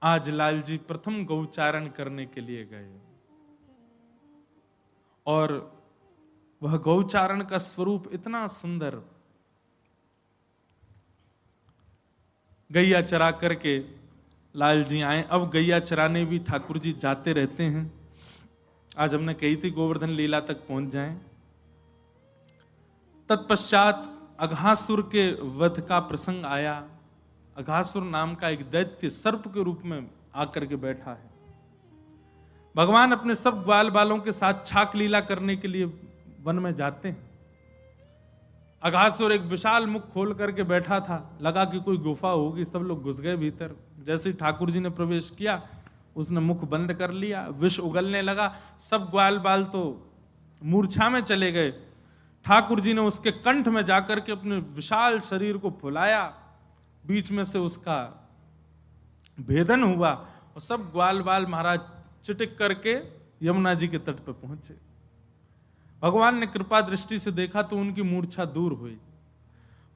आज लाल जी प्रथम गौचारण करने के लिए गए और वह गौचारण का स्वरूप इतना सुंदर। गैया चरा करके लाल जी आए। अब गैया चराने भी ठाकुर जी जाते रहते हैं। आज हमने कही थी गोवर्धन लीला तक पहुंच जाएं। तत्पश्चात अघासुर के वध का प्रसंग आया। अघासुर नाम का एक दैत्य सर्प के रूप में आकर के बैठा है। भगवान अपने सब ग्वाल बालों के साथ छाक लीला करने के लिए वन में जाते हैं। अघासुर एक विशाल मुख खोल करके बैठा था। लगा कि कोई गुफा होगी, सब लोग घुस गए भीतर। जैसे ही ठाकुर जी ने प्रवेश किया, उसने मुख बंद कर लिया। विष उगलने लगा। सब ग्वाल बाल तो मूर्छा में चले गए। ठाकुर जी ने उसके कंठ में जाकर के अपने विशाल शरीर को फुलाया। बीच में से उसका भेदन हुआ और सब ग्वाल बाल महाराज चिटिक करके यमुना जी के तट पर पहुंचे। भगवान ने कृपा दृष्टि से देखा तो उनकी मूर्छा दूर हुई।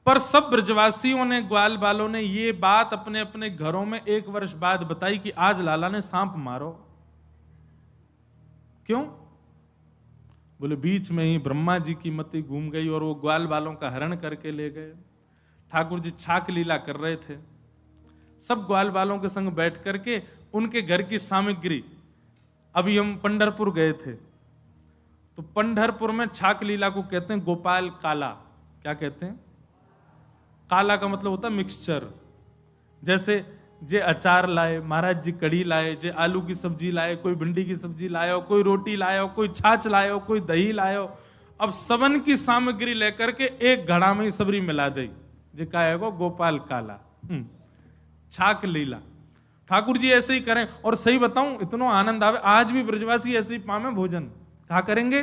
पर सब ब्रजवासियों ने, ग्वाल बालों ने ये बात अपने अपने घरों में 1 वर्ष बाद बताई कि आज लाला ने सांप मारो। क्यों? बोले बीच में ही ब्रह्मा जी की मति घूम गई और वो ग्वाल बालों का हरण करके ले गए। ठाकुर जी छाक लीला कर रहे थे। सब ग्वाल बालों के संग बैठ करके उनके घर की सामग्री, अभी हम पंढरपुर गए थे तो पंढरपुर में छाक लीला को कहते हैं गोपाल काला। क्या कहते हैं? काला का मतलब होता है मिक्सचर। जैसे जे अचार लाए, महाराज जी कढ़ी लाए, जे आलू की सब्जी लाए, कोई भिंडी की सब्जी लाए, कोई रोटी लाए, कोई छाछ लाए, कोई दही लाए। अब सबन की सामग्री लेकर के एक घड़ा में ही सबरी मिला दे, जे कहेगा गोपाल काला। छाक लीला ठाकुर जी ऐसे ही करें। और सही बताऊं, इतना आनंद आवे। आज भी ब्रजवासी ऐसे ही पावे भोजन। क्या करेंगे?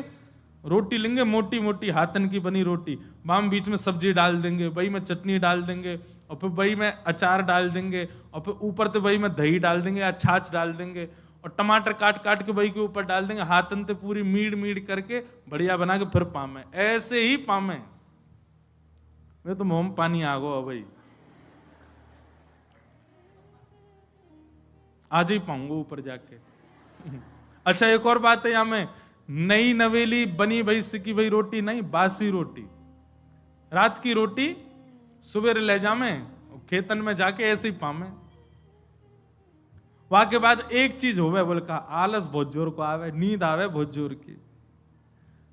रोटी लेंगे, मोटी मोटी हाथन की बनी रोटी, बाम बीच में सब्जी डाल देंगे, वही में चटनी डाल देंगे, और फिर वही में अचार डाल देंगे, और फिर ऊपर से वही में दही डाल देंगे या छाछ डाल देंगे, और टमाटर काट काट के वही के ऊपर डाल देंगे। हाथन से पूरी मीड मीड करके बढ़िया बना के फिर पामे। ऐसे ही पामे। मैं तो मुंह में पानी आ गो भाई। आज ही पाऊंगा ऊपर जाके। अच्छा, एक और बात है यहां में, नई नवेली बनी भई सिकी भई रोटी नहीं, बासी रोटी। रात की रोटी सुबह ले जामे, खेतन में जाके ऐसे ही पामे। वहां के बाद एक चीज होवे, बोल का आलस बहुत जोर को आवे, नींद आवे बहुत जोर की।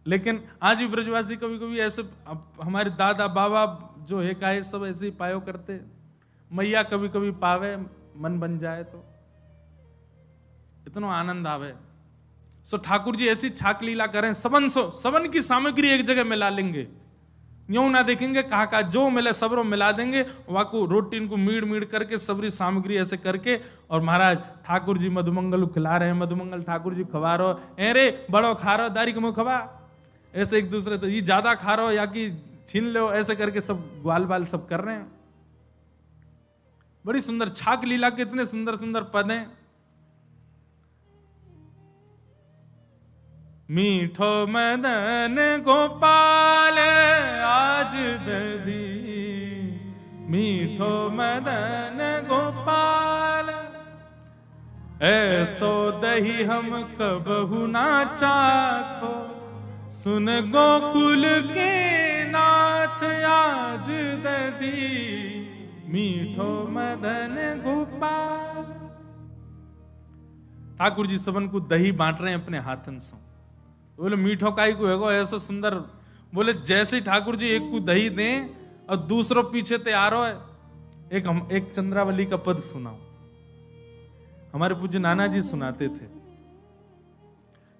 लेकिन आज भी ब्रजवासी कभी कभी ऐसे, हमारे दादा बाबा जो है का सब ऐसे ही पायो करते। मैया कभी कभी पावे, मन बन जाए तो इतना आनंद आवे। सो ठाकुर जी ऐसी छाक लीला करें। सबन की सामग्री एक जगह मिला लेंगे। यूं ना देखेंगे कहा का जो मिले सबरो मिला देंगे। वहां को रोटी इनको मीड़ मीड़ करके सबरी सामग्री ऐसे करके, और महाराज ठाकुर जी मधुमंगल खिला रहे हैं। मधुमंगल ठाकुर जी खवा रहो, ए रे बड़ो खा रहो, दारी को खवा। ऐसे एक दूसरे तो ये ज्यादा खा रहो या कि छीन लो, ऐसे करके सब ग्वाल बाल सब कर रहे हैं। बड़ी सुंदर छाक लीला के इतने सुंदर सुंदर पद हैं। मीठो मदन गोपाल आज दधी, मीठो मदन गोपाल ऐसो दही हम कबहु ना चाखो, सुन गोकुल के नाथ आज दधी, मीठो मदन गोपाल। ठाकुर जी सबन को दही बांट रहे हैं अपने हाथन से। बोले मीठो काई को है ऐसा सुंदर। बोले जैसे ठाकुर जी एक को दही दें और दूसरों पीछे तैयार हो। एक चंद्रावली का पद सुनाओ, हमारे पूज्य नाना जी सुनाते थे।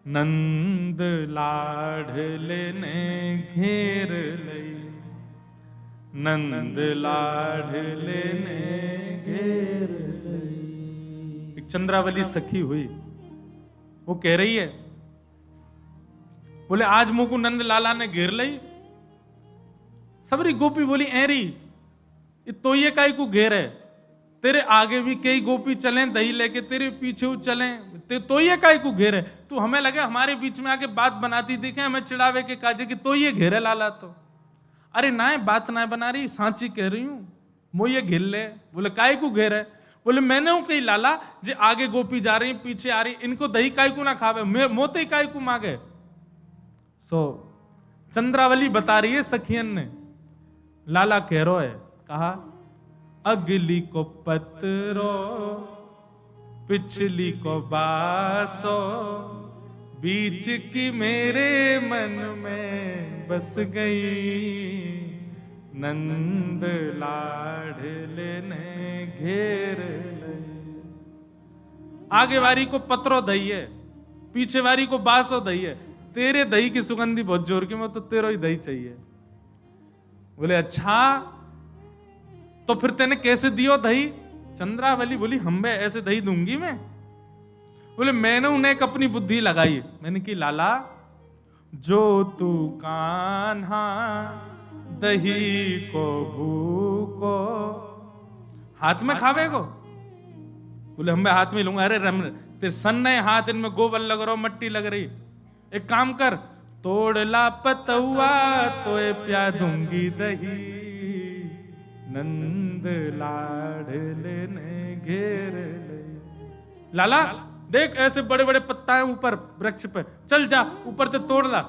नंद लाडले ने घेर लई, नंद लाडले ने घेर लई। एक चंद्रावली सखी हुई, वो कह रही है, बोले आज मुझको नंद लाला ने घेर लई। सबरी गोपी बोली एरी ये तो ये काई को घेर है, तेरे आगे भी कई गोपी चलें दही लेके, तेरे पीछे चलें तो ये काई को घेर है। तू हमें लगे हमारे बीच में आके बात बनाती दिखे, हमें चिढ़ावे के काजे कि तो ये घेरे लाला। तो अरे ना बात ना बना रही, सांची कह रही हूं, मो ये घेर ले। बोले काई को घेर है? बोले मैंने हूं कही लाला जे आगे गोपी जा रही पीछे आ रही, इनको दही काय को ना खावे, मोते काय को मांगे। सो चंद्रावली बता रही है सखियन ने, लाला कह रो है, कहा अगली को पत्रो पिछली को बासो, बीच की मेरे मन में बस गई, नंद लाडले ने घेर ले। आगे वारी को पत्रो दही है, पीछे वारी को बासो दही है, तेरे दही की सुगंधी बहुत जोर की, मैं तो तेरा ही दही चाहिए। बोले अच्छा तो फिर तेने कैसे दियो दही? चंद्रावली बोली हम बे ऐसे दही दूंगी मैं? बोले मैंने उन्हें एक अपनी बुद्धि लगाई, मैंने की लाला जो तू कान्हा दही को भूको हाथ में खावे को। बोले हम हाथ में लूंगा। अरे रम तेरे सन्ने हाथ, इनमें गोबर लग रहा, मट्टी लग रही, एक काम कर तोड़ ला पतुआ तो प्या दूंगी दही, नंद लाडले ने घेर ले। लाला देख ऐसे बड़े बड़े पत्ता है ऊपर वृक्ष पे, चल जा ऊपर से तोड़ ला,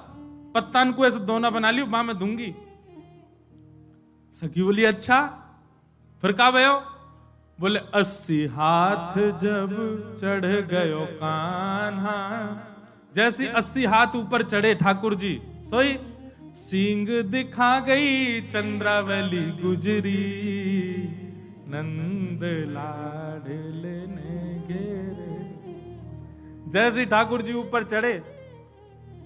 पत्तान को ऐसे दोना बना लियो, मां मैं दूंगी। सखी बोली अच्छा फिर का भयो? बोले 80 हाथ जब चढ़ गयो कान्हा, जैसे 80 हाथ ऊपर चढ़े ठाकुर जी सोई, सींग दिखा गई चंद्रावली गुजरी, नंद लाडले ने घेरे। जैसे ठाकुर जी ऊपर चढ़े,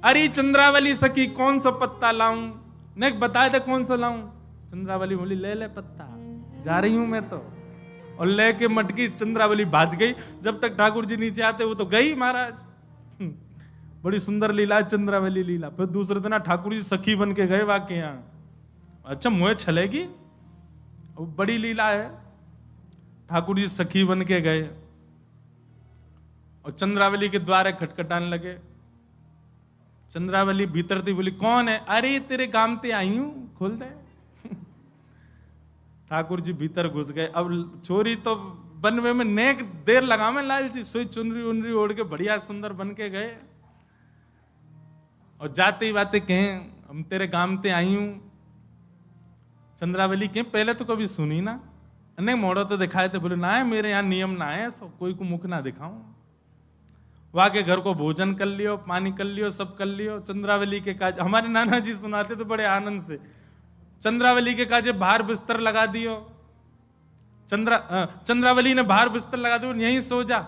अरे चंद्रावली सखी कौन सा पत्ता लाऊं? ने बताया था कौन सा लाऊं? चंद्रावली बोली ले ले पत्ता, जा रही हूं मैं तो। और लेके मटकी चंद्रावली भाज गई। जब तक ठाकुर जी नीचे आते वो तो गई महाराज। बड़ी सुंदर लीला चंद्रावली लीला। फिर दूसरे दिन ठाकुर जी सखी बन के गए वाके यहाँ। अच्छा मुझे छलेगी, बड़ी लीला है। ठाकुर जी सखी बन के गए और चंद्रावली के द्वारे खटखटाने लगे। चंद्रावली भीतर थी, बोली कौन है? अरे तेरे काम ते आई हूं, खोल दे। ठाकुर जी भीतर घुस गए। अब चोरी तो बनवे में नेक देर लगा में लाल जी, सोई चुनरी उनरी ओढ़ के बढ़िया सुंदर बन के गए और जाते ही बातें कहें हम तेरे काम ते आई हूं। चंद्रावली कहें पहले तो कभी सुनी ना, अनेक मोड़ो तो दिखाए थे। बोले ना है मेरे यहाँ नियम ना है, सब कोई को मुख ना दिखाऊं। वहां के घर को भोजन कर लियो, पानी कर लियो, सब कर लियो। चंद्रावली के काज हमारे नाना जी सुनाते तो बड़े आनंद से। चंद्रावली के काजे बाहर बिस्तर लगा दियो। चंद्रावली ने बाहर बिस्तर लगा दियो, यहीं सो जा।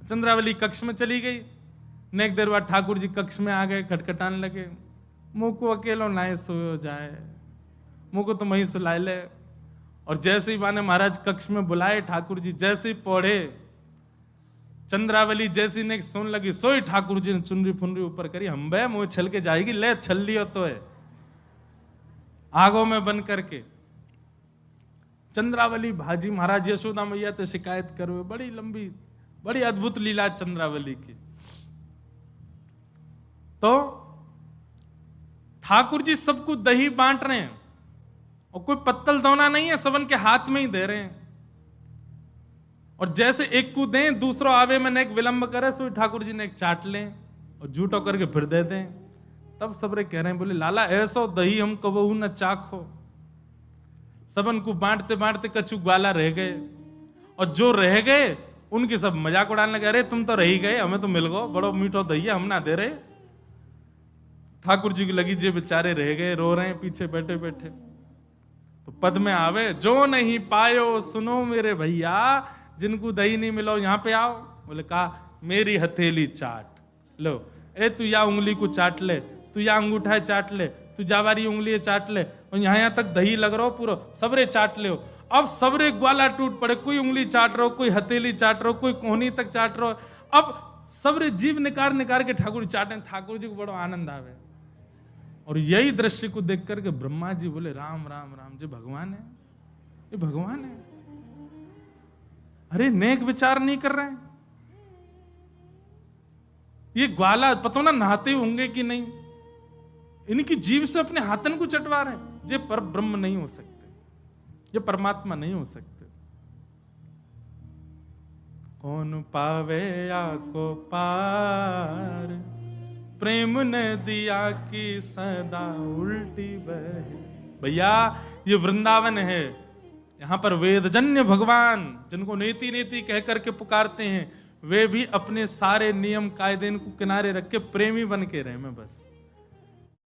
चंद्रावली कक्ष में चली गई। नेक देर बाद ठाकुर जी कक्ष में आ गए, खटखटाने लगे। मुंह को अकेलो नाए सोयो जाए, मुंह को तो वहीं सुलाए ले। और जैसे ही माने महाराज कक्ष में बुलाए ठाकुर जी, जैसे ही पौढ़े चंद्रावली जैसी ने सुन लगी, सोई ठाकुर जी ने चुनरी फुनरी ऊपर करी। हम बे मुंह छल के जाएगी, ले छल लियो तो है आगो में बन करके। चंद्रावली भाजी महाराज यशोदा मैया तो शिकायत करो। बड़ी लंबी बड़ी अद्भुत लीला चंद्रावली की। तो ठाकुर जी सबको दही बांट रहे हैं और कोई पत्तल दौना नहीं है, सबन के हाथ में ही दे रहे हैं। और जैसे एक को दें दूसरा आवे में एक विलंब करे, सो ठाकुर जी ने एक चाट लें और झूठो करके फिर दे दें। तब सबरे कह रहे हैं, बोले लाला ऐसो दही हम कबहू न चाखो। सबन को बांटते बांटते कछु ग्वाला रह गए और जो रह गए उनके सब मजाक उड़ाने लगे। अरे तुम तो रही गए, हमें तो मिल गो, बड़ो मीठो दही है, हम ना दे रहे। ठाकुर जी की लगी जे बेचारे रह गए, रो रहे हैं पीछे बैठे बैठे। तो पद में आवे, जो नहीं पायो सुनो मेरे भैया, जिनको दही नहीं मिलो यहां पे आओ। बोले कहा मेरी हथेली चाट लो। ए तू या उंगली को चाट ले, तू या अंगूठा चाट ले, तू जावारी उंगली चाट ले, और यहां तक दही लग रहा हो पूरा, सबरे चाट ले। अब सबरे ग्वाला टूट पड़े, कोई उंगली चाट रहा हो, कोई हथेली चाट रहा हो, कोई कोहनी तक चाट रहा हो। अब सबरे जीव निकार निकार के ठाकुर चाटे। ठाकुर जी को बड़ा आनंद आवे। और यही दृश्य को देख करके ब्रह्मा जी बोले राम राम राम, जो भगवान है, ये भगवान है। अरे नेक विचार नहीं कर रहे हैं। ये ग्वाला पता ना नहाते होंगे कि नहीं, इनकी जीव से अपने हाथन को चटवा रहे हैं। ये पर ब्रह्म नहीं हो सकते, ये परमात्मा नहीं हो सकते। कौन पावे या को पार, प्रेम नदिया की सदा उल्टी बहे। भैया ये वृंदावन है, यहाँ पर वेदजन्य भगवान जिनको नेति नेति कह करके पुकारते हैं, वे भी अपने सारे नियम कायदे को किनारे रख के प्रेमी बन के रहे। मैं बस